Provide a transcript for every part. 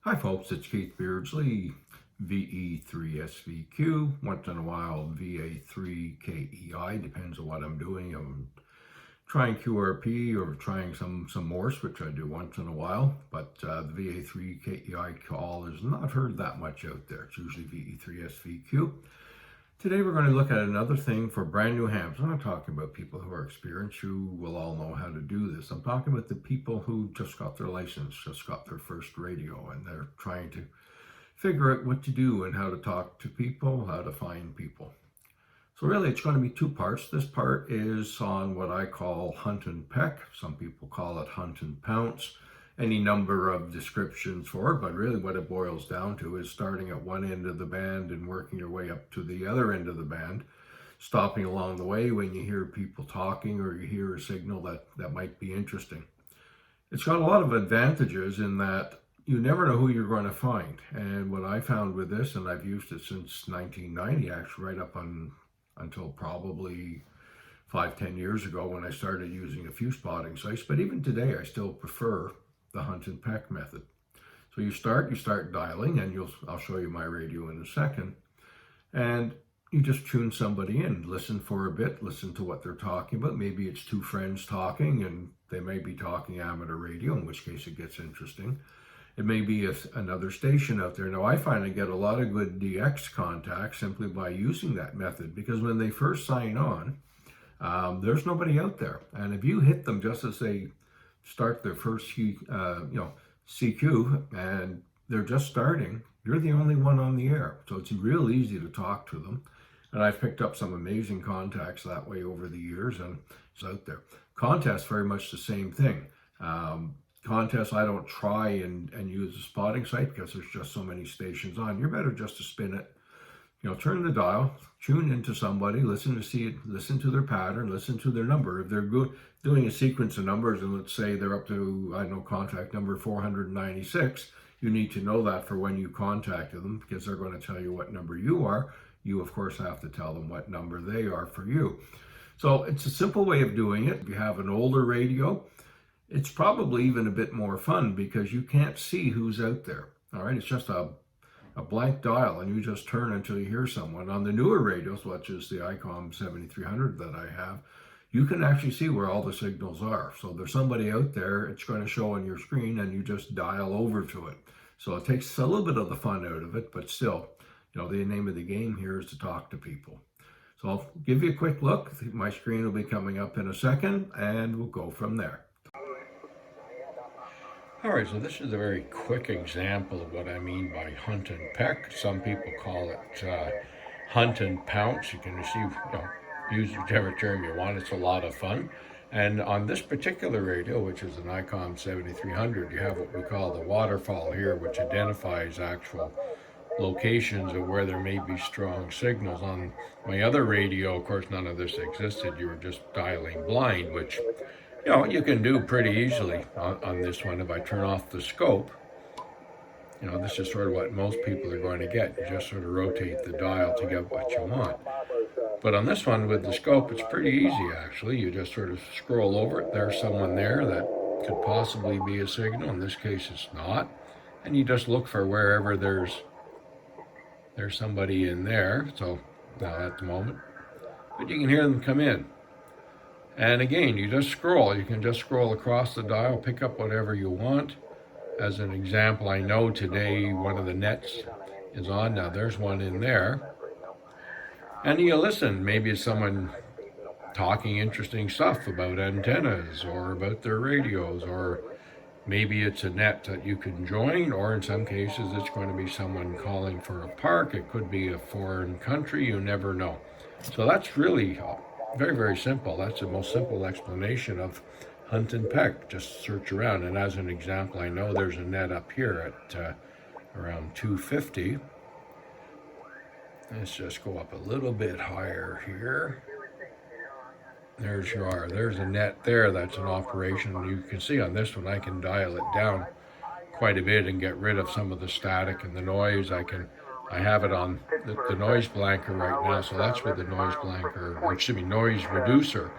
Hi folks, it's Keith Beardsley, VE3SVQ, once in a while VA3KEI, depends on what I'm doing. I'm trying QRP or trying some Morse, which I do once in a while, but the VA3KEI call is not heard that much out there. It's usually VE3SVQ. Today we're going to look at another thing for brand new hams. I'm not talking about people who are experienced, who will all know how to do this. I'm talking about the people who just got their license, just got their first radio, and they're trying to figure out what to do and how to talk to people, how to find people. So really it's going to be two parts. This part is on what I call Hunt and Peck. Some people call it Hunt and Pounce. Any number of descriptions for it, but really what it boils down to is starting at one end of the band and working your way up to the other end of the band, stopping along the way when you hear people talking or you hear a signal that might be interesting. It's got a lot of advantages in that you never know who you're going to find. And what I found with this, and I've used it since 1990, actually right up until probably 5-10 years ago when I started using a few spotting sites, but even today I still prefer the Hunt and Peck method. So you start dialing, and I'll show you my radio in a second, and you just tune somebody in, listen for a bit, listen to what they're talking about. Maybe it's two friends talking and they may be talking amateur radio, in which case it gets interesting. It may be another station out there. Now I find I get a lot of good DX contacts simply by using that method, because when they first sign on, there's nobody out there. And if you hit them just as they start their first CQ and they're just starting, you're the only one on the air. So it's real easy to talk to them. And I've picked up some amazing contacts that way over the years, and it's out there. Contests, very much the same thing. Contests, I don't try and use a spotting site because there's just so many stations on. You're better just to spin it. Turn the dial, tune into somebody, listen to their pattern, listen to their number. If they're doing a sequence of numbers, and let's say they're up to, contact number 496, you need to know that for when you contacted them, because they're going to tell you what number you are. You, of course, have to tell them what number they are for you. So it's a simple way of doing it. If you have an older radio, it's probably even a bit more fun because you can't see who's out there. All right, it's just a blank dial, and you just turn until you hear someone. On the newer radios, such as the ICOM 7300 that I have, you can actually see where all the signals are. So there's somebody out there, it's going to show on your screen, and you just dial over to it. So it takes a little bit of the fun out of it, but still, the name of the game here is to talk to people. So I'll give you a quick look. My screen will be coming up in a second, and we'll go from there. All right, so this is a very quick example of what I mean by Hunt and Peck. Some people call it Hunt and Pounce. You can use whichever term you want. It's a lot of fun. And on this particular radio, which is an ICOM 7300, you have what we call the waterfall here, which identifies actual locations of where there may be strong signals. On my other radio, of course, none of this existed. You were just dialing blind, which you can do pretty easily on this one. If I turn off the scope, this is sort of what most people are going to get. You just sort of rotate the dial to get what you want. But on this one with the scope, it's pretty easy actually. You just sort of scroll over it. There's someone there that could possibly be a signal. In this case, it's not. And you just look for wherever there's somebody in there. So not at the moment, but you can hear them come in. And again, you just scroll. You can just scroll across the dial, pick up whatever you want. As an example, I know today one of the nets is on. Now there's one in there. And you listen. Maybe it's someone talking interesting stuff about antennas or about their radios, or maybe it's a net that you can join, or in some cases it's going to be someone calling for a park. It could be a foreign country. You never know. So that's really very, very simple. That's the most simple explanation of Hunt and Peck. Just search around. And as an example, I know there's a net up here at around 250. Let's just go up a little bit higher here. There's a net there that's in operation. You can see on this one, I can dial it down quite a bit and get rid of some of the static and the noise. I have it on the noise blanker right now, so that's with the noise blanker, or excuse me, noise reducer.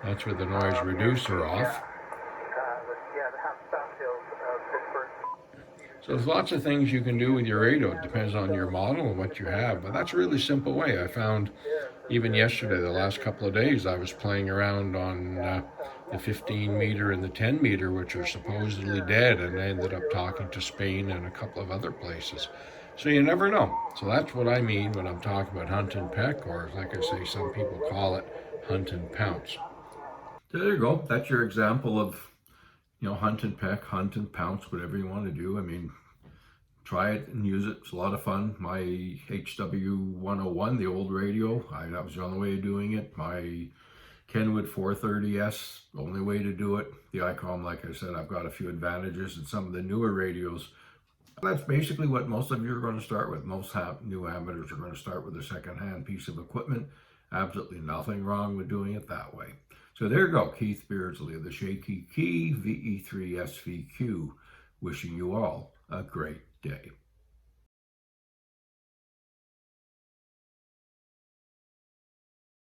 That's with the noise reducer off. So there's lots of things you can do with your radio. It depends on your model and what you have, but that's a really simple way. I found even yesterday, the last couple of days, I was playing around on the 15 meter and the 10 meter, which are supposedly dead, and I ended up talking to Spain and a couple of other places. So you never know. So that's what I mean when I'm talking about hunt and peck, or like I say, some people call it hunt and pounce. So there you go. That's your example of, hunt and peck, hunt and pounce, whatever you want to do. I mean, try it and use it. It's a lot of fun. My HW101, the old radio, that was the only way of doing it. My Kenwood 430S, the only way to do it. The ICOM, like I said, I've got a few advantages, and some of the newer radios, that's basically what most of you are going to start with. Most new amateurs are going to start with a second-hand piece of equipment. Absolutely nothing wrong with doing it that way. So there you go, Keith Beardsley of the Shaky VE3SVQ, wishing you all a great day.